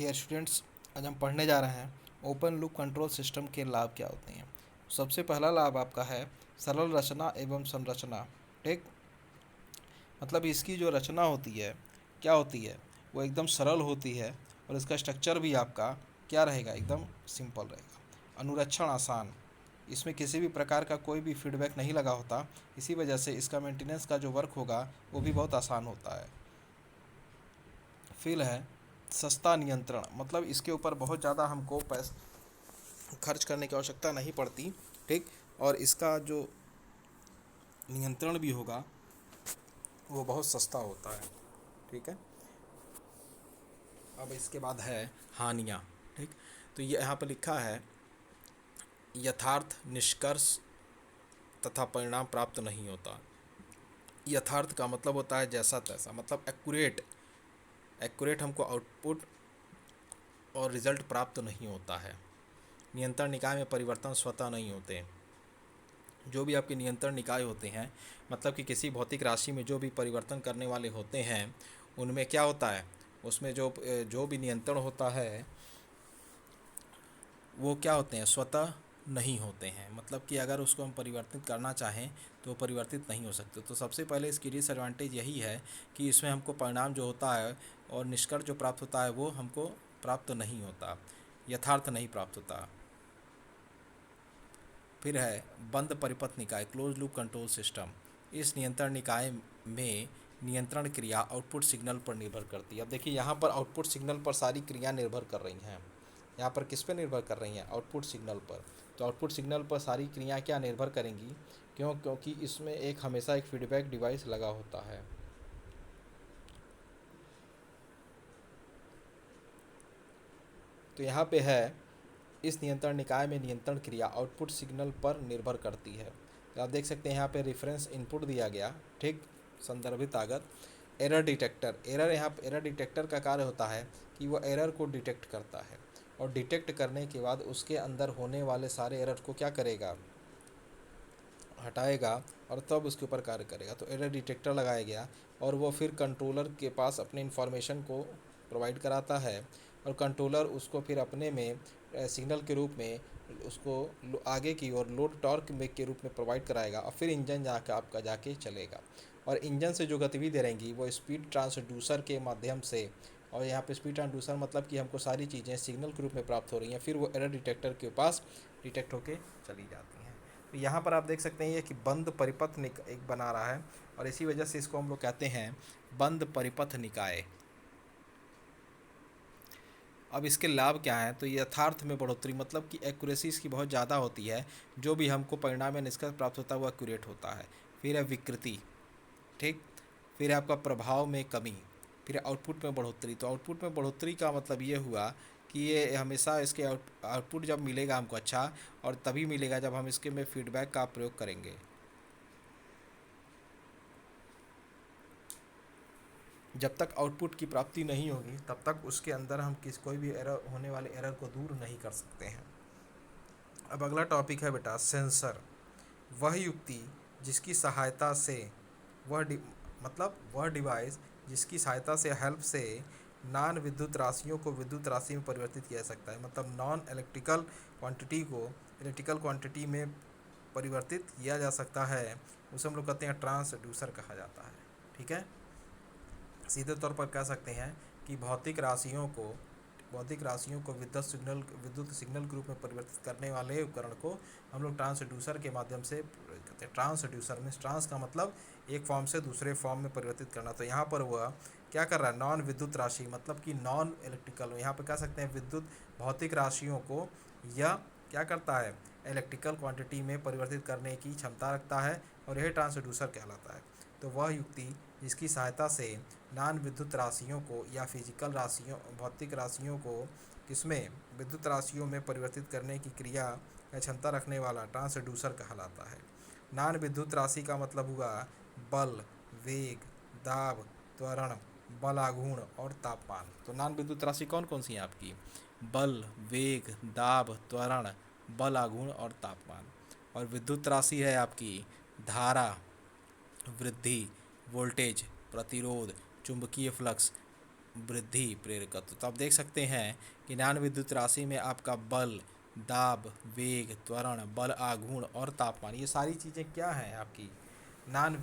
Dear students, आज हम पढ़ने जा रहे हैं ओपन लूप कंट्रोल सिस्टम के लाभ क्या होते हैं। सबसे पहला लाभ आपका है सरल रचना एवं संरचना। ठीक, मतलब इसकी जो रचना होती है क्या होती है, वो एकदम सरल होती है और इसका स्ट्रक्चर भी आपका क्या रहेगा, एकदम सिंपल रहेगा। अनुरक्षण आसान, इसमें किसी भी प्रकार का कोई भी फीडबैक नहीं लगा होता, इसी वजह से इसका मेंटेनेंस का जो वर्क होगा वो भी बहुत आसान होता है। फिर है सस्ता नियंत्रण, मतलब इसके ऊपर बहुत ज़्यादा हमको पैसा खर्च करने की आवश्यकता नहीं पड़ती। ठीक, और इसका जो नियंत्रण भी होगा वो बहुत सस्ता होता है। ठीक है, अब इसके बाद है हानियाँ। ठीक, तो ये यहाँ पर लिखा है यथार्थ निष्कर्ष तथा परिणाम प्राप्त नहीं होता। यथार्थ का मतलब होता है जैसा तैसा, मतलब एक्यूरेट एक्यूरेट हमको आउटपुट और रिजल्ट प्राप्त नहीं होता है। नियंत्रण निकाय में परिवर्तन स्वतः नहीं होते। जो भी आपके नियंत्रण निकाय होते हैं, मतलब कि किसी भौतिक राशि में जो भी परिवर्तन करने वाले होते हैं, उनमें क्या होता है, उसमें जो भी नियंत्रण होता है वो क्या होते हैं, स्वतः नहीं होते हैं। मतलब कि अगर उसको हम परिवर्तित करना चाहें तो वो परिवर्तित नहीं हो सकते। तो सबसे पहले इसकी डिसएडवांटेज यही है कि इसमें हमको परिणाम जो होता है और निष्कर्ष जो प्राप्त होता है वो हमको प्राप्त नहीं होता, यथार्थ नहीं प्राप्त होता। फिर है बंद परिपथ निकाय, क्लोज लूप कंट्रोल सिस्टम। इस नियंत्रण निकाय में नियंत्रण क्रिया आउटपुट सिग्नल पर निर्भर करती है। अब देखिए यहाँ पर आउटपुट सिग्नल पर सारी क्रिया निर्भर कर रही हैं। यहाँ पर किस पे निर्भर कर रही हैं, आउटपुट सिग्नल पर। तो आउटपुट सिग्नल पर सारी क्रिया क्या निर्भर करेंगी, क्योंकि इसमें हमेशा एक फीडबैक डिवाइस लगा होता है। तो यहाँ पे है इस नियंत्रण निकाय में नियंत्रण क्रिया आउटपुट सिग्नल पर निर्भर करती है। तो आप देख सकते हैं यहाँ पे रेफरेंस इनपुट दिया गया। ठीक, संदर्भित आगत एरर डिटेक्टर। एरर डिटेक्टर का कार्य होता है कि वो एरर को डिटेक्ट करता है और डिटेक्ट करने के बाद उसके अंदर होने वाले सारे एरर को क्या करेगा, हटाएगा और तब उसके ऊपर कार्य करेगा। तो एरर डिटेक्टर लगाया गया और वो फिर कंट्रोलर के पास अपने इन्फॉर्मेशन को प्रोवाइड कराता है और कंट्रोलर उसको फिर अपने में सिग्नल के रूप में उसको आगे की ओर लोड टॉर्क में के रूप में प्रोवाइड कराएगा और फिर इंजन जाकर आपका जाके चलेगा। और इंजन से जो गतिविधि रहेंगी वो स्पीड ट्रांसड्यूसर के माध्यम से, और यहाँ पे स्पीड ट्रांसड्यूसर मतलब कि हमको सारी चीज़ें सिग्नल के रूप में प्राप्त हो रही हैं, फिर वो एरर डिटेक्टर के पास डिटेक्ट होके चली जाती हैं। तो यहाँ पर आप देख सकते हैं ये कि बंद परिपथ एक बना रहा है और इसी वजह से इसको हम लोग कहते हैं बंद परिपथ निकाय। अब इसके लाभ क्या हैं, तो यथार्थ में बढ़ोतरी, मतलब कि एक्यूरेसी इसकी बहुत ज़्यादा होती है। जो भी हमको परिणाम या निष्कर्ष प्राप्त होता है वो एक्यूरेट होता है। फिर है विकृति। ठीक, फिर है आपका प्रभाव में कमी। फिर आउटपुट में बढ़ोतरी। तो आउटपुट में बढ़ोतरी का मतलब ये हुआ कि ये हमेशा इसके आउटपुट जब मिलेगा हमको अच्छा, और तभी मिलेगा जब हम इसके में फीडबैक का प्रयोग करेंगे। जब तक आउटपुट की प्राप्ति नहीं होगी तब तक उसके अंदर हम कोई भी एरर, होने वाले एरर को दूर नहीं कर सकते हैं। अब अगला टॉपिक है बेटा सेंसर। वह युक्ति जिसकी सहायता से मतलब वह डिवाइस जिसकी सहायता से हेल्प से नॉन विद्युत राशियों को विद्युत राशि में परिवर्तित किया जा सकता है। मतलब नॉन इलेक्ट्रिकल क्वांटिटी को इलेक्ट्रिकल क्वांटिटी में परिवर्तित किया जा सकता है, उसे हम लोग कहते हैं ट्रांसड्यूसर कहा जाता है। ठीक है, सीधे तौर पर कह सकते हैं कि भौतिक राशियों को विद्युत सिग्नल के रूप में परिवर्तित करने वाले उपकरण को हम लोग ट्रांसड्यूसर के माध्यम से कहते हैं। ट्रांसड्यूसर मीन्स ट्रांस का मतलब एक फॉर्म से दूसरे फॉर्म में परिवर्तित करना। तो यहाँ पर वह क्या कर रहा है, नॉन विद्युत राशि मतलब कि नॉन इलेक्ट्रिकल, यहाँ पर कह सकते हैं विद्युत भौतिक राशियों को यह क्या करता है, इलेक्ट्रिकल क्वांटिटी में परिवर्तित करने की क्षमता रखता है और यह ट्रांसड्यूसर कहलाता है। तो वह युक्ति जिसकी सहायता से नॉन विद्युत राशियों को या फिजिकल राशियों भौतिक राशियों को किसमें विद्युत राशियों में परिवर्तित करने की क्रिया या क्षमता रखने वाला ट्रांसड्यूसर कहलाता है। नॉन विद्युत राशि का मतलब हुआ बल, वेग, दाब, त्वरण, बल आघूर्ण और तापमान। तो नॉन विद्युत राशि कौन कौन सी है आपकी, बल, वेग, दाब, त्वरण, बल आघूर्ण और तापमान। और विद्युत राशि है आपकी धारा, वृद्धि, वोल्टेज, प्रतिरोध, चुंबकीय फ्लक्स, वृद्धि प्रेरकत्व। तो आप देख सकते हैं कि नान विद्युत राशि में आपका बल, दाब, वेग, त्वरण, बल आघूर्ण और तापमान, ये सारी चीज़ें क्या हैं आपकी नान